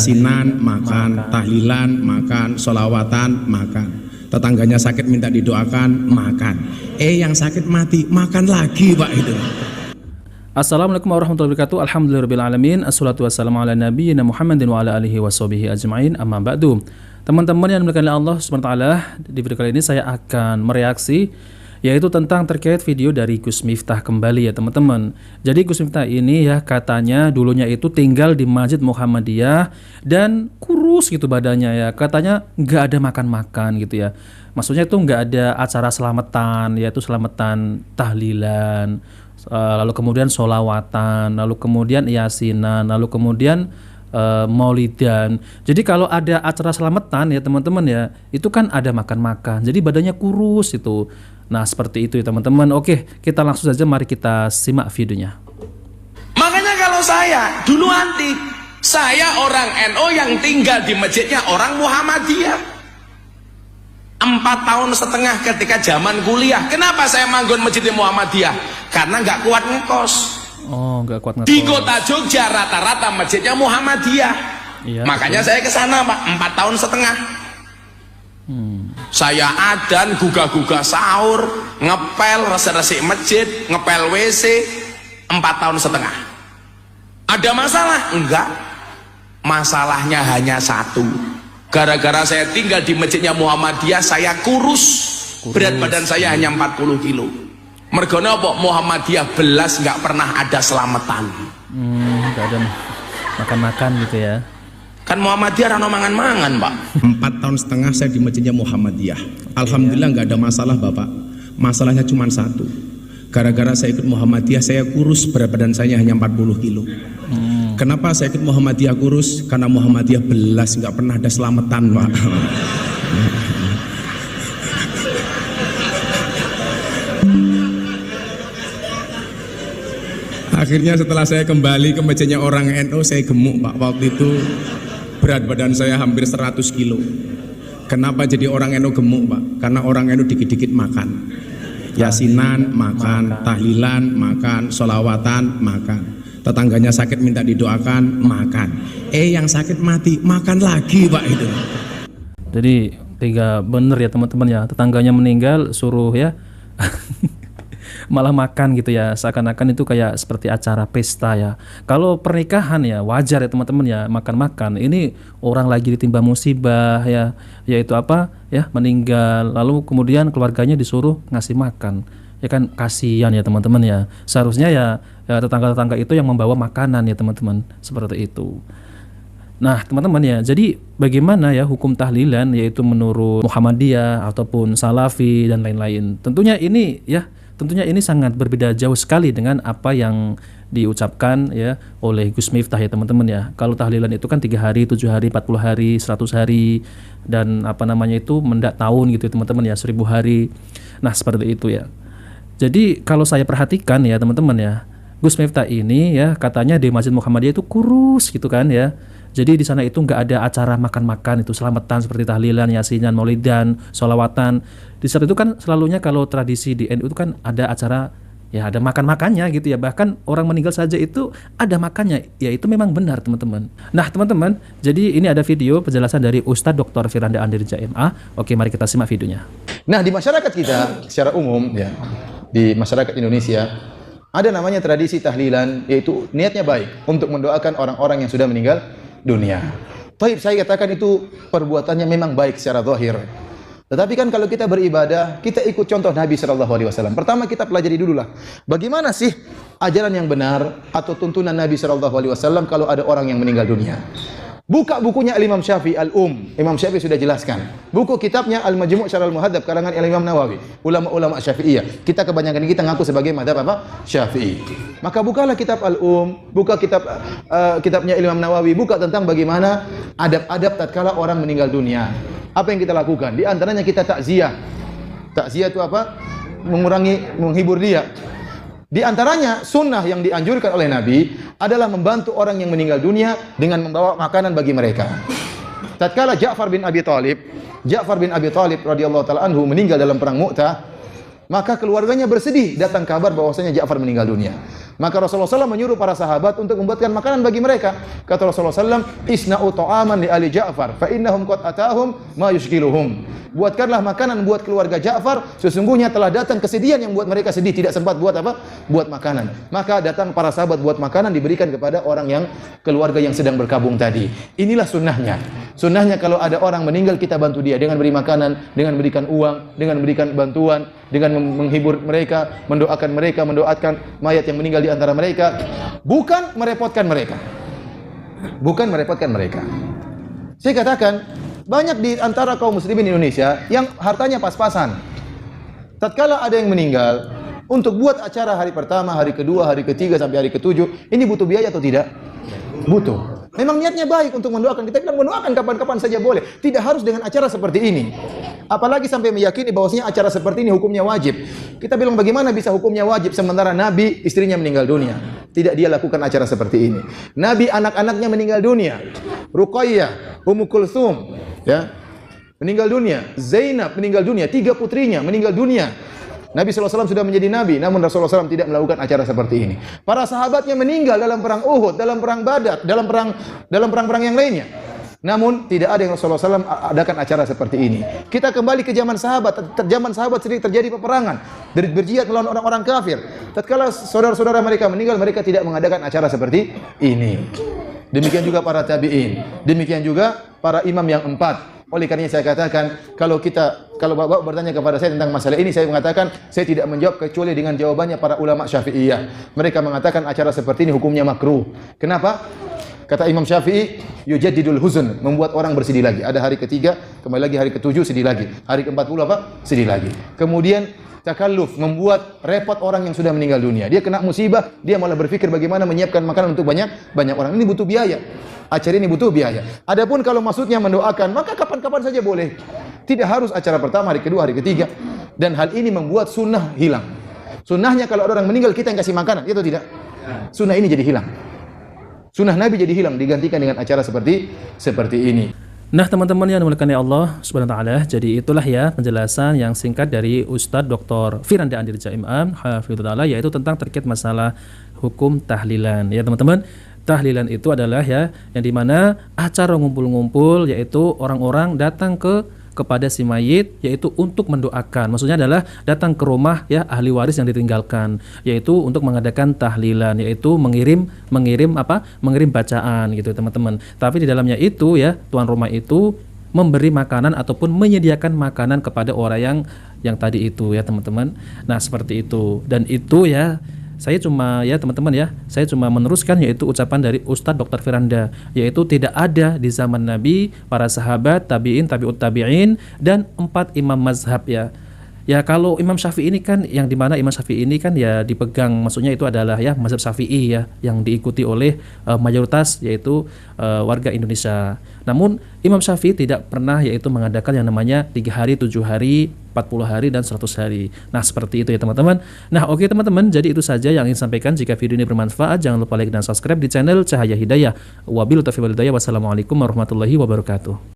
Yasinan makan, tahlilan makan, sholawatan makan. Tetangganya sakit minta didoakan makan. Yang sakit mati makan lagi Pak itu. Assalamualaikum warahmatullahi wabarakatuh. Alhamdulillahirrahmanirrahim. Assalatu wassalamu ala nabiyyina Muhammadin wa ala alihi wa sahbihi ajma'in. Amma ba'du. Teman-teman yang dimuliakan oleh Allah Subhanahu wa taala, di video kali ini saya akan mereaksi yaitu tentang terkait video dari Gus Miftah kembali ya teman-teman. Jadi Gus Miftah ini ya katanya dulunya itu tinggal di Masjid Muhammadiyah dan kurus gitu badannya ya. Katanya nggak ada makan-makan gitu ya. Maksudnya itu nggak ada acara selamatan, yaitu selamatan tahlilan, lalu kemudian sholawatan, lalu kemudian yasinan, lalu kemudian maulidan. Jadi kalau ada acara selamatan ya teman-teman ya, itu kan ada makan-makan. Jadi badannya kurus itu. Nah seperti itu ya teman-teman. Oke, kita langsung saja mari kita simak videonya. Makanya kalau saya dulu antik, saya orang NU yang tinggal di masjidnya orang Muhammadiyah 4,5 tahun ketika zaman kuliah. Kenapa saya manggon masjid Muhammadiyah? Karena nggak kuat ngekos. Oh, nggak kuat ngekos. Di kota Jogja rata-rata masjidnya Muhammadiyah. Iya, makanya betul. Saya ke sana Pak 4,5 tahun. Saya adan, gugah-gugah sahur, ngepel, resik-resik masjid, ngepel WC 4,5 tahun. Ada masalah? Enggak. Masalahnya hanya satu. Gara-gara saya tinggal di masjidnya Muhammadiyah, saya kurus. Berat badan saya hanya 40 kilo. Mergone apa? Muhammadiyah belas nggak pernah ada selamatan. Nggak ada makan-makan gitu ya. Kan Muhammadiyah rano mangan-mangan Pak. 4,5 tahun saya di masjidnya Muhammadiyah. Alhamdulillah nggak ada masalah Bapak. Masalahnya cuma satu. Gara-gara saya ikut Muhammadiyah, saya kurus, berat badan saya hanya 40 kilo. Kenapa saya ikut Muhammadiyah kurus? Karena Muhammadiyah belas nggak pernah ada selamatan Pak. Akhirnya setelah saya kembali ke masjidnya orang NU, saya gemuk Pak. Waktu itu berat badan saya hampir 100 kilo. Kenapa jadi orang NU gemuk Pak? Karena orang NU dikit-dikit makan. Yasinan makan, tahlilan makan, sholawatan makan. Tetangganya sakit minta didoakan makan. Yang sakit mati makan lagi Pak itu. Jadi tiga bener ya teman-teman ya. Tetangganya meninggal suruh ya malah makan gitu ya, seakan-akan itu kayak seperti acara pesta ya. Kalau pernikahan ya wajar ya teman-teman ya, makan-makan. Ini orang lagi ditimpa musibah ya, yaitu apa ya, meninggal, lalu kemudian keluarganya disuruh ngasih makan ya kan, kasihan ya teman-teman ya. Seharusnya ya tetangga-tetangga itu yang membawa makanan ya teman-teman, seperti itu. Nah teman-teman ya, jadi bagaimana ya hukum tahlilan yaitu menurut Muhammadiyah ataupun Salafi dan lain-lain. Tentunya ini sangat berbeda jauh sekali dengan apa yang diucapkan ya oleh Gus Miftah ya teman-teman ya. Kalau tahlilan itu kan 3 hari, 7 hari, 40 hari, 100 hari, dan apa namanya itu mendak tahun gitu teman-teman ya, 1000 hari. Nah seperti itu ya. Jadi kalau saya perhatikan ya teman-teman ya, Gus Miftah ini ya katanya di Masjid Muhammadiyah itu kurus gitu kan ya. Jadi di sana itu nggak ada acara makan-makan itu selamatan seperti tahlilan, yasinan, maulidan, sholawatan. Di saat itu kan selalunya kalau tradisi di NU itu kan ada acara ya, ada makan-makannya gitu ya. Bahkan orang meninggal saja itu ada makannya. Ya itu memang benar teman-teman. Nah teman-teman, jadi ini ada video penjelasan dari Ustadz Dr. Firanda Andirja MA. Oke, mari kita simak videonya. Nah di masyarakat kita secara umum ya, di masyarakat Indonesia ada namanya tradisi tahlilan, yaitu niatnya baik untuk mendoakan orang-orang yang sudah meninggal dunia. Taib, saya katakan itu perbuatannya memang baik secara zahir. Tetapi kan kalau kita beribadah, kita ikut contoh Nabi SAW. Pertama kita pelajari dululah, bagaimana sih ajaran yang benar atau tuntunan Nabi SAW kalau ada orang yang meninggal dunia. Buka bukunya Imam Syafi'i Imam Syafi'i sudah jelaskan. Buku kitabnya Al-Majmu' Syarah Al-Muhadzab karangan Imam Nawawi. Ulama-ulama Syafi'iyah. Kita kebanyakan kita ngaku sebagai mazhab apa? Syafi'i. Maka bukalah kitab buka kitabnya Imam Nawawi, buka tentang bagaimana adab-adab tatkala orang meninggal dunia. Apa yang kita lakukan? Di antaranya kita takziah. Takziah itu apa? Menghibur dia. Di antaranya sunnah yang dianjurkan oleh Nabi adalah membantu orang yang meninggal dunia dengan membawa makanan bagi mereka. Tatkala Ja'far bin Abi Thalib radhiyallahu taala anhu meninggal dalam perang Mu'tah, maka keluarganya bersedih datang kabar bahwasanya Ja'far meninggal dunia. Maka Rasulullah SAW menyuruh para sahabat untuk membuatkan makanan bagi mereka. Kata Rasulullah SAW, isna'u ta'aman li ali Ja'far, fa innahum qad atahum ma yushkiluhum. Buatkanlah makanan buat keluarga Ja'far, sesungguhnya telah datang kesedihan yang buat mereka sedih, tidak sempat buat apa? Buat makanan. Maka datang para sahabat buat makanan, diberikan kepada orang yang keluarga yang sedang berkabung tadi. Inilah sunnahnya. Sunnahnya kalau ada orang meninggal, kita bantu dia dengan beri makanan, dengan berikan uang, dengan berikan bantuan, dengan menghibur mereka, mendoakan mayat yang meninggal di antara mereka, bukan merepotkan mereka. Bukan merepotkan mereka. Saya katakan, banyak di antara kaum muslimin Indonesia yang hartanya pas-pasan. Tatkala ada yang meninggal, untuk buat acara hari pertama, hari kedua, hari ketiga sampai hari ketujuh, ini butuh biaya atau tidak? Butuh. Memang niatnya baik untuk mendoakan. Kita bilang mendoakan kapan-kapan saja boleh. Tidak harus dengan acara seperti ini. Apalagi sampai meyakini bahwasanya acara seperti ini hukumnya wajib. Kita bilang bagaimana bisa hukumnya wajib sementara Nabi istrinya meninggal dunia. Tidak dia lakukan acara seperti ini. Nabi anak-anaknya meninggal dunia. Ruqayyah, Ummu Kulthum, ya, meninggal dunia. Zainab meninggal dunia. 3 putrinya meninggal dunia. Nabi SAW sudah menjadi Nabi, namun Rasulullah SAW tidak melakukan acara seperti ini. Para sahabatnya meninggal dalam perang Uhud, dalam perang Badar, dalam perang-perang yang lainnya. Namun tidak ada yang Rasulullah SAW adakan acara seperti ini. Kita kembali ke zaman sahabat. Zaman sahabat sering terjadi peperangan, berjihad melawan orang-orang kafir. Tatkala saudara-saudara mereka meninggal, mereka tidak mengadakan acara seperti ini. Demikian juga para tabi'in, demikian juga para imam yang 4. Oleh karena saya katakan, kalau Bapak bertanya kepada saya tentang masalah ini, saya mengatakan saya tidak menjawab kecuali dengan jawabannya para ulama Syafi'iyah. Mereka mengatakan acara seperti ini hukumnya makruh. Kenapa? Kata Imam Syafi'i, yujaddidul huzn, membuat orang bersedih lagi. Ada hari ketiga, kembali lagi hari ketujuh, sedih lagi. Hari ke-40 apa? Sedih lagi. Kemudian takalluf, membuat repot orang yang sudah meninggal dunia. Dia kena musibah, dia malah berpikir bagaimana menyiapkan makanan untuk banyak orang. Ini butuh biaya. Acara ini butuh biaya. Adapun kalau maksudnya mendoakan, maka kapan-kapan saja boleh. Tidak harus acara pertama, hari kedua, hari ketiga. Dan hal ini membuat sunnah hilang. Sunnahnya kalau ada orang meninggal, kita yang kasih makanan, itu tidak. Sunnah ini jadi hilang. Sunnah Nabi jadi hilang, digantikan dengan acara seperti ini. Nah teman-teman yang dimuliakan Allah Subhanahu wa taala, jadi itulah ya penjelasan yang singkat dari Ustadz Dr. Firanda Andirja Imam Hafizahullah, yaitu tentang terkait masalah hukum tahlilan. Ya teman-teman, tahlilan itu adalah ya yang dimana acara ngumpul-ngumpul, yaitu orang-orang datang kepada si mayit, yaitu untuk mendoakan. Maksudnya adalah datang ke rumah ya ahli waris yang ditinggalkan, yaitu untuk mengadakan tahlilan, yaitu mengirim bacaan gitu teman-teman. Tapi di dalamnya itu ya tuan rumah itu memberi makanan ataupun menyediakan makanan kepada orang yang tadi itu ya teman-teman. Nah seperti itu, dan itu ya saya cuma meneruskan yaitu ucapan dari Ustadz Dr. Firanda, yaitu tidak ada di zaman Nabi, para sahabat, tabi'in, tabi'ut tabi'in, dan 4 imam mazhab ya. Ya kalau Imam Syafi'i ini kan yang dimana Imam Syafi'i ini kan ya dipegang, maksudnya itu adalah ya mazhab Syafi'i ya yang diikuti oleh mayoritas yaitu warga Indonesia. Namun Imam Syafi'i tidak pernah yaitu mengadakan yang namanya 3 hari, 7 hari, 40 hari dan 100 hari. Nah seperti itu ya teman-teman. Nah oke teman-teman, jadi itu saja yang ingin sampaikan. Jika video ini bermanfaat, jangan lupa like dan subscribe di channel Cahaya Hidayah. Wabillahi taufiq wal hidayah. Wassalamualaikum warahmatullahi wabarakatuh.